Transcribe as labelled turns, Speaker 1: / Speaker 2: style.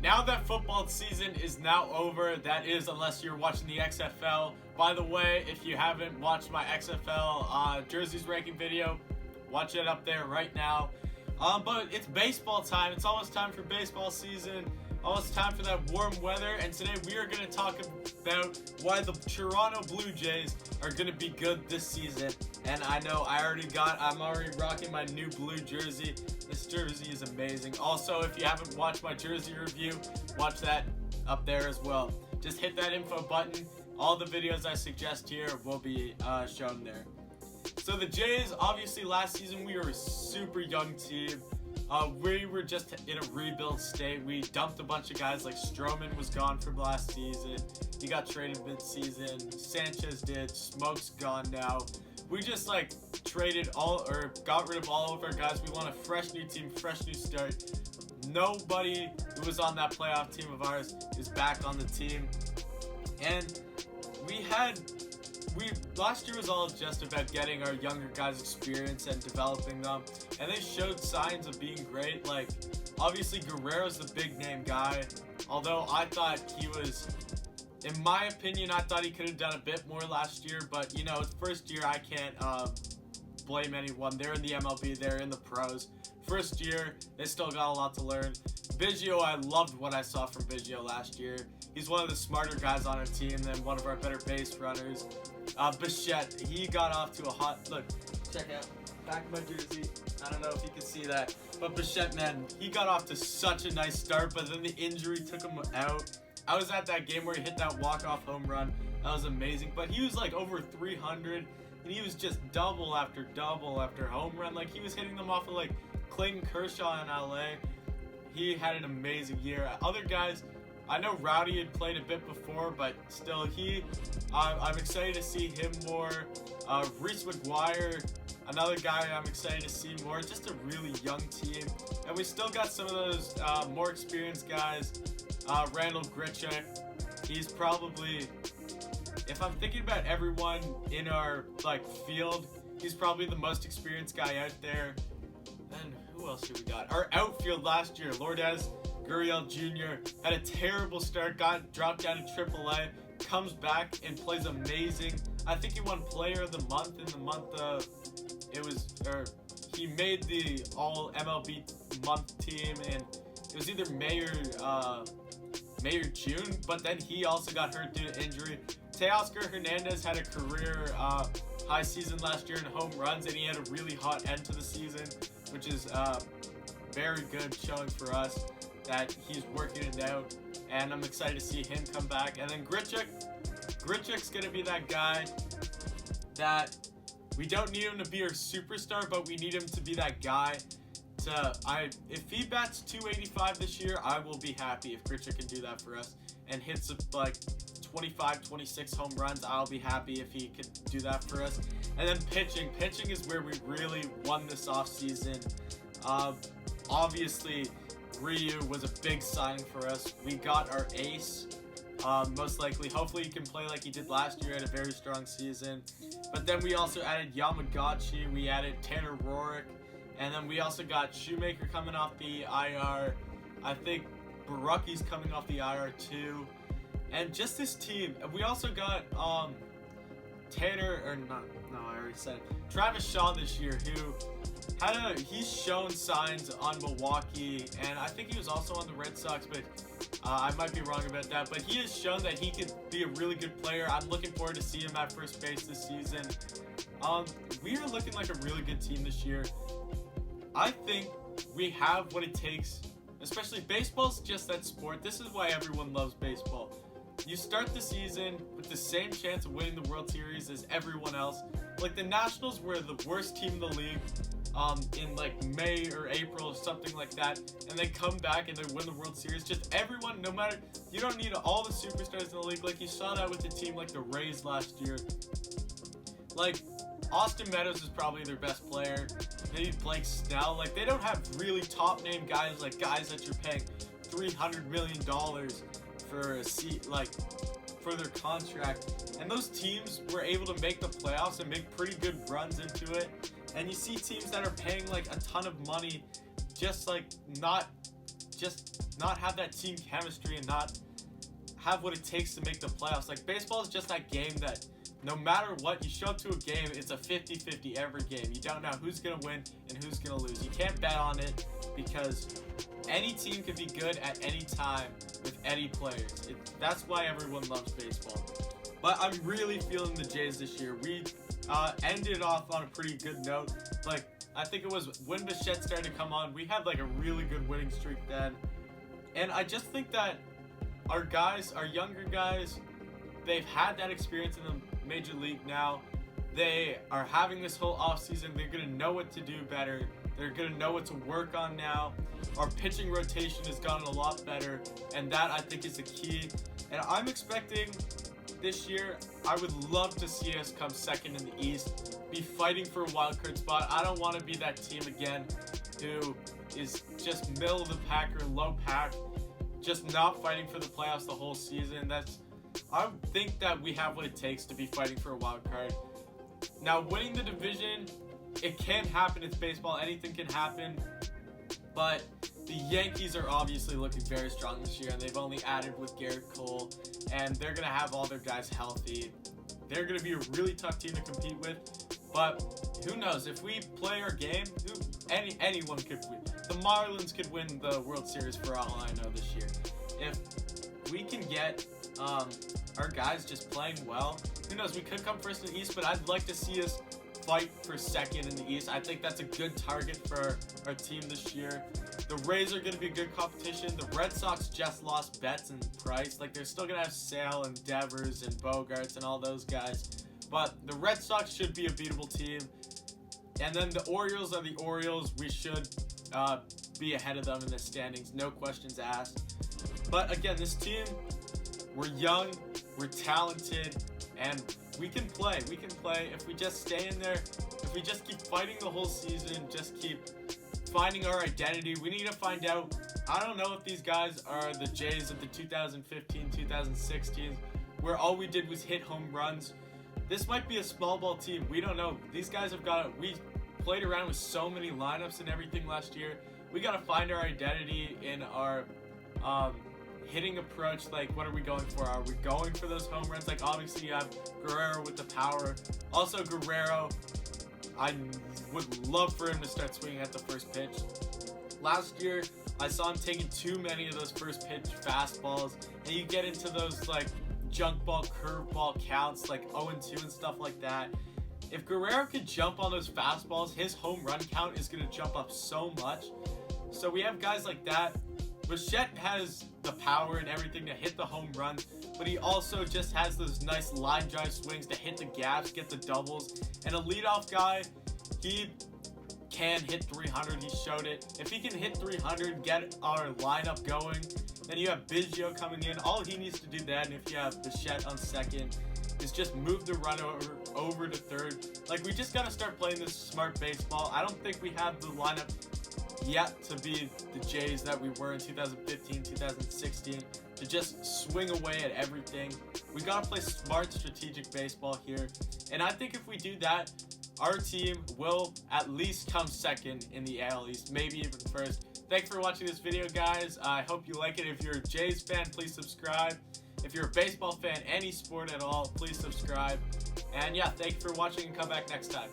Speaker 1: Now that football season is now over, that is, unless you're watching the XFL. By the way, if you haven't watched my XFL jerseys ranking video, watch it up there right now. But it's baseball time. It's almost time for baseball season. Almost time for that warm weather. And today we are going to talk about why the Toronto Blue Jays are going to be good this season. And I know I'm already rocking my new blue jersey. This jersey is amazing. Also, if you haven't watched my jersey review, watch that up there as well. Just hit that info button. All the videos I suggest here will be shown there. So the Jays, obviously last season we were a super young team. We were just in a rebuild state. We dumped a bunch of guys, like Stroman was gone from last season. He got traded mid-season. Sanchez did. Smoke's gone now. We just got rid of all of our guys. We want a fresh new team, fresh new start. Nobody who was on that playoff team of ours is back on the team. And last year was all just about getting our younger guys experience and developing them, and they showed signs of being great. Like, obviously Guerrero's the big name guy, although I thought in my opinion, I thought he could have done a bit more last year, but you know, it's first year, I can't blame anyone. They're in the MLB, they're in the pros. First year, they still got a lot to learn. Biggio, I loved what I saw from Biggio last year. He's one of the smarter guys on our team than one of our better base runners. Bichette, he got off to a hot, look, check out, back of my jersey, I don't know if you can see that, but Bichette, man, he got off to such a nice start, but then the injury took him out. I was at that game where he hit that walk-off home run, that was amazing, but he was like over 300, and he was just double after home run, like he was hitting them off of like Clayton Kershaw in LA. He had an amazing year. Other guys, I know Rowdy had played a bit before, but still, I'm excited to see him more. Reese McGuire, another guy I'm excited to see more. Just a really young team. And we still got some of those more experienced guys. Randall Grichuk, he's probably, if I'm thinking about everyone in our field, he's probably the most experienced guy out there. And who else do we got? Our outfield last year, Lourdes Gurriel Jr. had a terrible start, got dropped down to AAA, comes back and plays amazing. I think he won Player of the Month in the month of, he made the all MLB month team, and it was either May or June, but then he also got hurt due to injury. Teoscar Hernandez had a career high season last year in home runs, and he had a really hot end to the season, which is very good showing for us that he's working it out, and I'm excited to see him come back. And then Grichuk's gonna be that guy that we don't need him to be our superstar, but we need him to be that guy if he bats 285 this year, I will be happy if Grichuk can do that for us and hits like 25, 26 home runs. I'll be happy if he could do that for us. And then pitching is where we really won this offseason. Obviously, Ryu was a big signing for us. We got our ace. Most likely, hopefully he can play like he did last year, had a very strong season. But then we also added Yamagata, we added Tanner Roark, and then we also got Shoemaker coming off the IR. I think Barucki's coming off the IR too. And just this team, we also got Travis Shaw this year, who he's shown signs on Milwaukee, and I think he was also on the Red Sox, but I might be wrong about that. But he has shown that he could be a really good player. I'm looking forward to seeing him at first base this season. We are looking like a really good team this year. I think we have what it takes, especially baseball's just that sport. This is why everyone loves baseball. You start the season with the same chance of winning the World Series as everyone else. Like the Nationals were the worst team in the league in like May or April or something like that, and they come back and they win the World Series. Just everyone, no matter, you don't need all the superstars in the league. Like you saw that with a team like the Rays last year. Like Austin Meadows is probably their best player. Maybe Blake Snell. Like they don't have really top name guys, like guys that you're paying $300 million for a seat, like for their contract. And those teams were able to make the playoffs and make pretty good runs into it. And you see teams that are paying like a ton of money, just like not just not have that team chemistry and not have what it takes to make the playoffs. Like, baseball is just that game that no matter what, you show up to a game, it's a 50-50 every game. You don't know who's going to win and who's going to lose. You can't bet on it because any team can be good at any time with any players. That's why everyone loves baseball. But I'm really feeling the Jays this year. We ended off on a pretty good note. Like, I think it was when Bichette started to come on, we had like a really good winning streak then. And I just think that our guys, our younger guys, they've had that experience in the Major League now. They are having this whole offseason. They're going to know what to do better. They're going to know what to work on now. Our pitching rotation has gotten a lot better, and that, I think, is the key. And I'm expecting this year, I would love to see us come second in the East, be fighting for a wild card spot. I don't want to be that team again who is just middle of the pack or low pack, just not fighting for the playoffs the whole season. I think that we have what it takes to be fighting for a wild card. Now, winning the division, it can happen. It's baseball. Anything can happen. But the Yankees are obviously looking very strong this year, and they've only added with Garrett Cole, and they're going to have all their guys healthy. They're going to be a really tough team to compete with. But who knows? If we play our game, anyone could win. The Marlins could win the World Series for all I know this year. If we can get our guys just playing well, who knows? We could come first in the East, but I'd like to see us fight for second in the East. I think that's a good target for our team this year. The Rays are going to be a good competition. The Red Sox just lost Betts and Price. Like, they're still going to have Sale and Devers and Bogarts and all those guys. But the Red Sox should be a beatable team. And then the Orioles are the Orioles. We should be ahead of them in the standings. No questions asked. But again, this team, we're young, we're talented, and we can play. We can play if we just stay in there. If we just keep fighting the whole season, just keep finding our identity. We need to find out. I don't know if these guys are the Jays of the 2015, 2016, where all we did was hit home runs. This might be a small ball team. We don't know. These guys have got it. We played around with so many lineups and everything last year. We got to find our identity in our hitting approach. Like, what are we going for? Are we going for those home runs? Like, obviously you have Guerrero with the power. Also, Guerrero, I would love for him to start swinging at the first pitch. Last year, I saw him taking too many of those first pitch fastballs, and you get into those like junk ball, curveball counts, like 0-2 and stuff like that. If Guerrero could jump on those fastballs, his home run count is going to jump up so much. So we have guys like that. Bichette has the power and everything to hit the home run, but he also just has those nice line drive swings to hit the gaps, get the doubles. And a leadoff guy, he can hit 300. He showed it. If he can hit 300, get our lineup going, then you have Biggio coming in. All he needs to do then, if you have Bichette on second, is just move the run over to third. Like, we just got to start playing this smart baseball. I don't think we have the lineup yet to be the Jays that we were in 2015, 2016, to just swing away at everything. We got to play smart, strategic baseball here. And I think if we do that, our team will at least come second in the AL East, maybe even first. Thanks for watching this video, guys. I hope you like it. If you're a Jays fan, please subscribe. If you're a baseball fan, any sport at all, please subscribe. And yeah, thank you for watching, and come back next time.